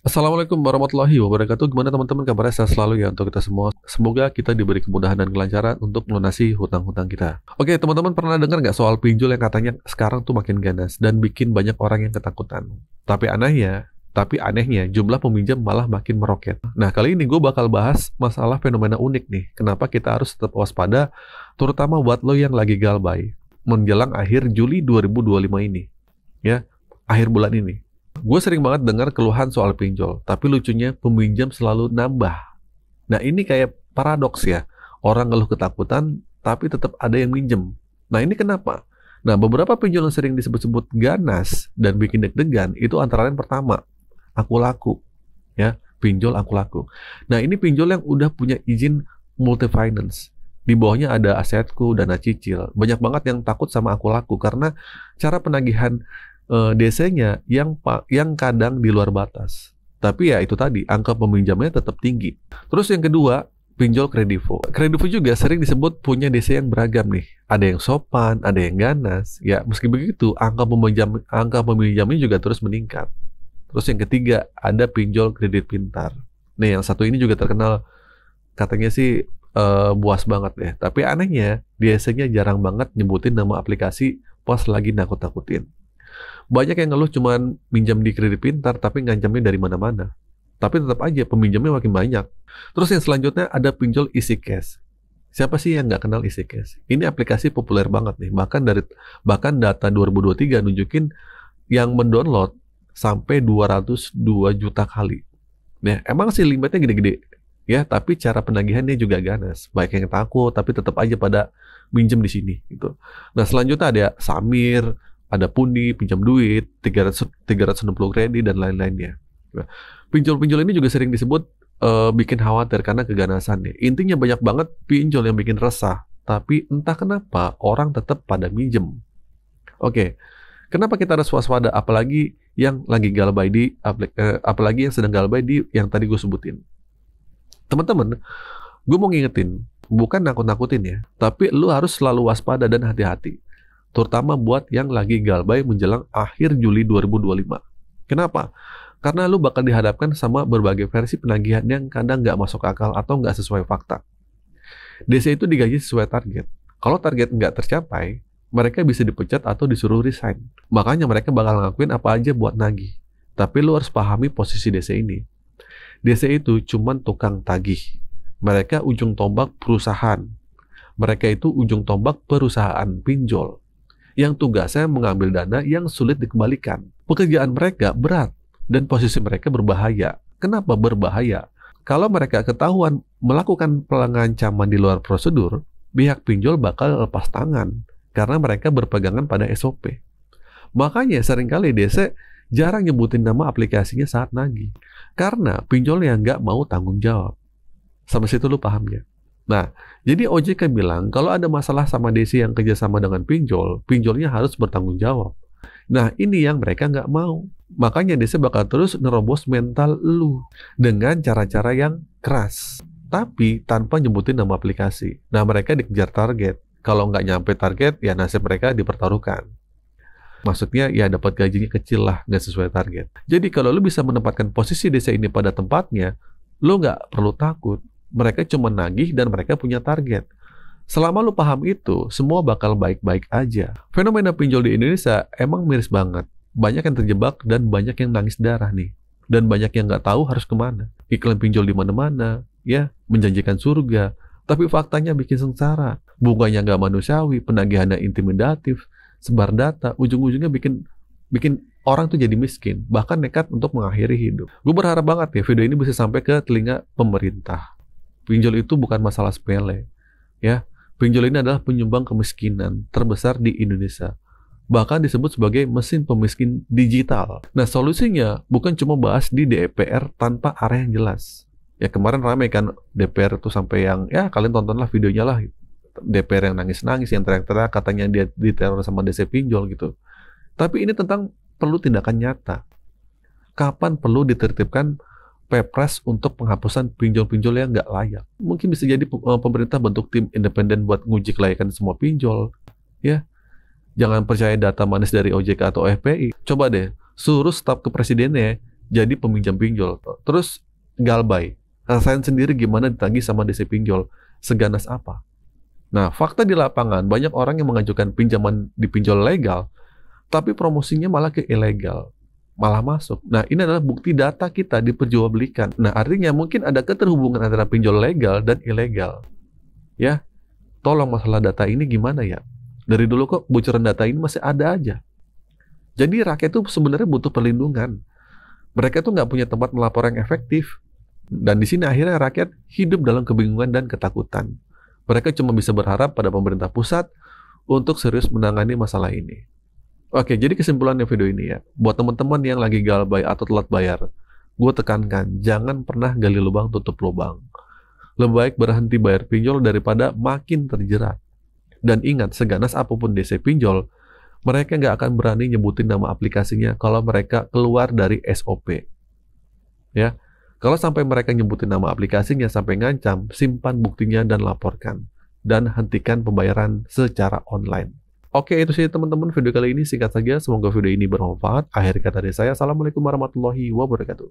Assalamualaikum warahmatullahi wabarakatuh. Gimana teman-teman kabarnya? Sehat selalu ya untuk kita semua. Semoga kita diberi kemudahan dan kelancaran untuk melunasi hutang-hutang kita. Oke, teman-teman pernah dengar nggak soal pinjol yang katanya sekarang tuh makin ganas dan bikin banyak orang yang ketakutan? Tapi anehnya, jumlah peminjam malah makin meroket. Nah, kali ini gue bakal bahas masalah fenomena unik nih. Kenapa kita harus tetap waspada, terutama buat lo yang lagi galbay menjelang akhir Juli 2025 ini. Ya, akhir bulan ini. Gue sering banget dengar keluhan soal pinjol, tapi lucunya peminjam selalu nambah. Nah ini kayak paradoks ya, orang ngeluh ketakutan, tapi tetap ada yang minjem. Nah ini kenapa? Nah beberapa pinjol yang sering disebut-sebut ganas dan bikin deg-degan, itu antara lain pertama, aku laku. Ya, pinjol aku laku. Nah ini pinjol yang udah punya izin multi finance. Di bawahnya ada asetku, dana cicil. Banyak banget yang takut sama aku laku, karena cara penagihan DC-nya yang kadang di luar batas. Tapi ya itu tadi, angka peminjamnya tetap tinggi. Terus yang kedua, pinjol kredivo. Kredivo juga sering disebut punya DC yang beragam nih. Ada yang sopan, ada yang ganas. Ya, meski begitu, angka peminjamnya juga terus meningkat. Terus yang ketiga, ada pinjol kredit pintar. Nih, yang satu ini juga terkenal, katanya sih buas banget ya. Tapi anehnya, DC-nya jarang banget nyebutin nama aplikasi pas lagi nakut-nakutin. Banyak yang ngeluh cuman minjam di kredit pintar tapi ngancamnya dari mana-mana. Tapi tetap aja peminjamnya makin banyak. Terus yang selanjutnya ada pinjol Easy Cash. Siapa sih yang nggak kenal Easy Cash? Ini aplikasi populer banget nih. Bahkan data 2023 nunjukin yang mendownload sampai 202 juta kali. Nah, emang sih limitnya gede-gede. Ya, tapi cara penagihannya juga ganas. Baik yang takut tapi tetap aja pada minjem di sini gitu. Nah, selanjutnya ada Samir, ada Pundi, pinjam duit, 360 kredit, dan lain-lainnya. Pinjol-pinjol ini juga sering disebut bikin khawatir karena keganasannya. Intinya banyak banget pinjol yang bikin resah, tapi entah kenapa orang tetap pada minjem. Oke, kenapa kita harus waspada, apalagi yang lagi galbay apalagi yang sedang galbay di yang tadi gue sebutin. Teman-teman, gue mau ngingetin, bukan nakut-nakutin ya, tapi lu harus selalu waspada dan hati-hati. Terutama buat yang lagi galbay menjelang akhir Juli 2025. Kenapa? Karena lu bakal dihadapkan sama berbagai versi penagihan yang kadang nggak masuk akal atau nggak sesuai fakta. DC itu digaji sesuai target. Kalau target nggak tercapai, mereka bisa dipecat atau disuruh resign. Makanya mereka bakal ngelakuin apa aja buat nagih. Tapi lu harus pahami posisi DC ini. DC itu cuman tukang tagih. Mereka ujung tombak perusahaan. Mereka itu ujung tombak perusahaan pinjol yang tugasnya mengambil dana yang sulit dikembalikan. Pekerjaan mereka berat dan posisi mereka berbahaya. Kenapa berbahaya? Kalau mereka ketahuan melakukan pengancaman di luar prosedur, pihak pinjol bakal lepas tangan karena mereka berpegangan pada SOP. Makanya seringkali DC jarang nyebutin nama aplikasinya saat nagih, karena pinjol yang nggak mau tanggung jawab. Sampai situ lu paham ya? Nah, jadi OJK bilang kalau ada masalah sama DC yang kerjasama dengan pinjol, pinjolnya harus bertanggung jawab. Nah, ini yang mereka nggak mau. Makanya DC bakal terus nerobos mental lu dengan cara-cara yang keras, tapi tanpa nyebutin nama aplikasi. Nah, mereka dikejar target. Kalau nggak nyampe target, ya nasib mereka dipertaruhkan. Maksudnya, ya dapat gajinya kecil lah, nggak sesuai target. Jadi, kalau lu bisa menempatkan posisi DC ini pada tempatnya, lu nggak perlu takut. Mereka cuma nagih dan mereka punya target. Selama lu paham itu, semua bakal baik-baik aja. Fenomena pinjol di Indonesia emang miris banget. Banyak yang terjebak dan banyak yang nangis darah nih. Dan banyak yang nggak tahu harus kemana. Iklan pinjol di mana-mana, ya, menjanjikan surga. Tapi faktanya bikin sengsara. Bunganya nggak manusiawi, penagihannya intimidatif, sebar data, ujung-ujungnya bikin orang tuh jadi miskin, bahkan nekat untuk mengakhiri hidup. Gue berharap banget ya video ini bisa sampai ke telinga pemerintah. Pinjol itu bukan masalah sepele, ya. Pinjol ini adalah penyumbang kemiskinan terbesar di Indonesia. Bahkan disebut sebagai mesin pemiskin digital. Nah, solusinya bukan cuma bahas di DPR tanpa arah yang jelas. Ya, kemarin ramai kan DPR tuh sampai yang, ya kalian tontonlah videonya lah. DPR yang nangis-nangis, yang teriak-teriak katanya dia diteror sama DC pinjol gitu. Tapi ini tentang perlu tindakan nyata. Kapan perlu ditertibkan Perpres untuk penghapusan pinjol-pinjol yang nggak layak? Mungkin bisa jadi pemerintah bentuk tim independen buat nguji kelayakan semua pinjol. Ya, jangan percaya data manis dari OJK atau FPI. Coba deh, suruh staf kepresidennya jadi peminjam pinjol. Terus galbay. Rasain sendiri gimana ditagih sama DC pinjol. Seganas apa? Nah, fakta di lapangan, banyak orang yang mengajukan pinjaman di pinjol legal, tapi promosinya malah ke ilegal, malah masuk. Nah, ini adalah bukti data kita diperjualbelikan. Nah, artinya mungkin ada keterhubungan antara pinjol legal dan ilegal. Ya, tolong masalah data ini gimana ya? Dari dulu kok bocoran data ini masih ada aja. Jadi rakyat itu sebenarnya butuh perlindungan. Mereka tuh nggak punya tempat melapor yang efektif. Dan di sini akhirnya rakyat hidup dalam kebingungan dan ketakutan. Mereka cuma bisa berharap pada pemerintah pusat untuk serius menangani masalah ini. Oke, jadi kesimpulannya video ini ya, buat teman-teman yang lagi galbay atau telat bayar, gue tekankan, jangan pernah gali lubang tutup lubang. Lebih baik berhenti bayar pinjol daripada makin terjerat. Dan ingat, seganas apapun DC pinjol, mereka nggak akan berani nyebutin nama aplikasinya kalau mereka keluar dari SOP. Ya, kalau sampai mereka nyebutin nama aplikasinya sampai ngancam, simpan buktinya dan laporkan. Dan hentikan pembayaran secara online. Oke, itu sih teman-teman video kali ini. Singkat saja, semoga video ini bermanfaat. Akhir kata dari saya, Assalamualaikum warahmatullahi wabarakatuh.